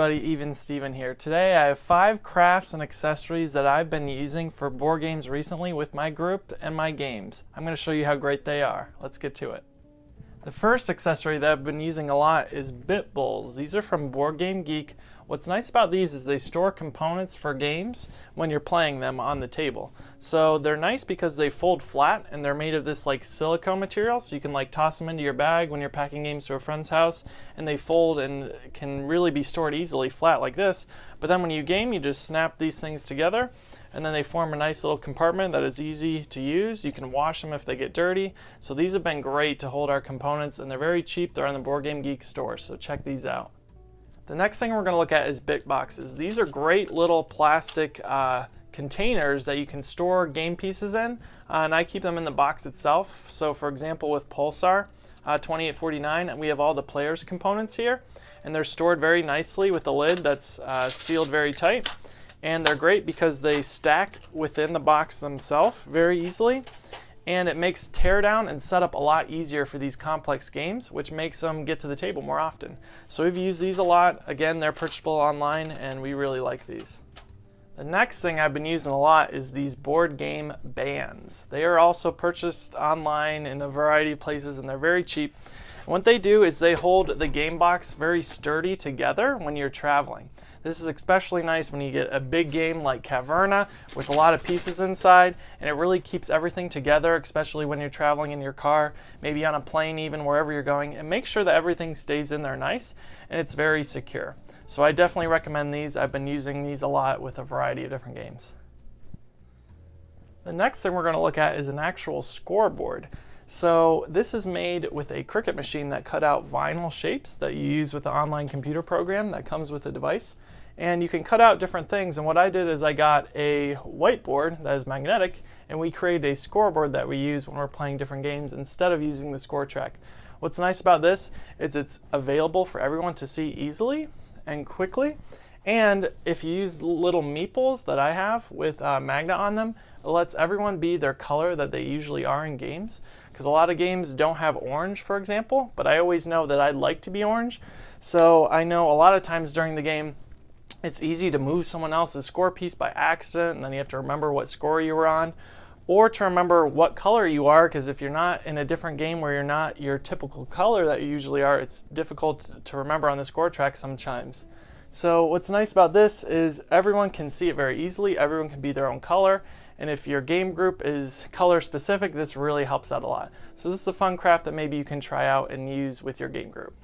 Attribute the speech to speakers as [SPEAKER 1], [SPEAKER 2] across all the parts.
[SPEAKER 1] everybody, Even Steven here. Today I have 5 crafts and accessories that I've been using for board games recently with my group and my games. I'm going to show you how great they are. Let's get to it. The first accessory that I've been using a lot is bit bowls. These are from Board Game Geek. What's nice about these is they store components for games when you're playing them on the table. So they're nice because they fold flat and they're made of this like silicone material, so you can like toss them into your bag when you're packing games to a friend's house, and they fold and can really be stored easily flat like this. But then when you game, you just snap these things together and then they form a nice little compartment that is easy to use. You can wash them if they get dirty. So these have been great to hold our components, and they're very cheap. They're on the Board Game Geek store, so check these out. The next thing we're going to look at is bit boxes. These are great little plastic containers that you can store game pieces in, and I keep them in the box itself. So for example, with Pulsar 2849, we have all the players' components here, and they're stored very nicely with the lid that's sealed very tight. And they're great because they stack within the box themselves very easily, and it makes teardown and setup a lot easier for these complex games, which makes them get to the table more often. So we've used these a lot. Again, they're purchasable online and we really like these. The next thing I've been using a lot is these board game bands. They are also purchased online in a variety of places, and they're very cheap. And what they do is they hold the game box very sturdy together when you're traveling. This is especially nice when you get a big game like Caverna with a lot of pieces inside, and it really keeps everything together, especially when you're traveling in your car, maybe on a plane even, wherever you're going, and make sure that everything stays in there nice and it's very secure. So I definitely recommend these. I've been using these a lot with a variety of different games. The next thing we're going to look at is an actual scoreboard. So this is made with a Cricut machine that cut out vinyl shapes that you use with the online computer program that comes with the device. And you can cut out different things, and what I did is I got a whiteboard that is magnetic, and we created a scoreboard that we use when we're playing different games instead of using the score track. What's nice about this is it's available for everyone to see easily and quickly. And if you use little meeples that I have with magnet on them, it lets everyone be their color that they usually are in games. Because a lot of games don't have orange, for example, but I always know that I'd like to be orange. So I know a lot of times during the game, it's easy to move someone else's score piece by accident, and then you have to remember what score you were on, or to remember what color you are, because if you're not in a different game where you're not your typical color that you usually are, it's difficult to remember on the score track sometimes. So what's nice about this is everyone can see it very easily, everyone can be their own color, and if your game group is color specific, this really helps out a lot. So this is a fun craft that maybe you can try out and use with your game group.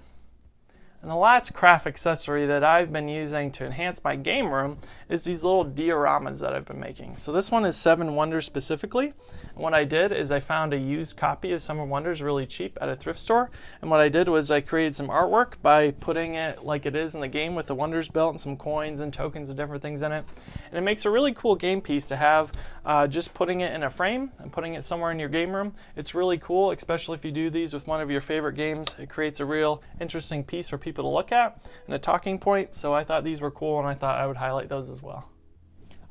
[SPEAKER 1] And the last craft accessory that I've been using to enhance my game room is these little dioramas that I've been making. So this one is 7 Wonders specifically. And what I did is I found a used copy of 7 Wonders really cheap at a thrift store. And what I did was I created some artwork by putting it like it is in the game with the Wonders belt and some coins and tokens and different things in it. And it makes a really cool game piece to have just putting it in a frame and putting it somewhere in your game room. It's really cool, especially if you do these with one of your favorite games. It creates a real interesting piece for people to look at and a talking point, so I thought these were cool and I thought I would highlight those as well.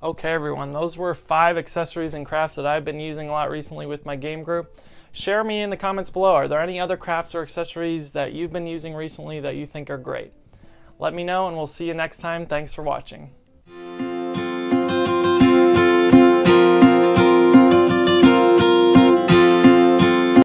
[SPEAKER 1] Okay everyone, those were 5 accessories and crafts that I've been using a lot recently with my game group. Share me in the comments below. Are there any other crafts or accessories that you've been using recently that you think are great? Let me know and we'll see you next time. Thanks for watching.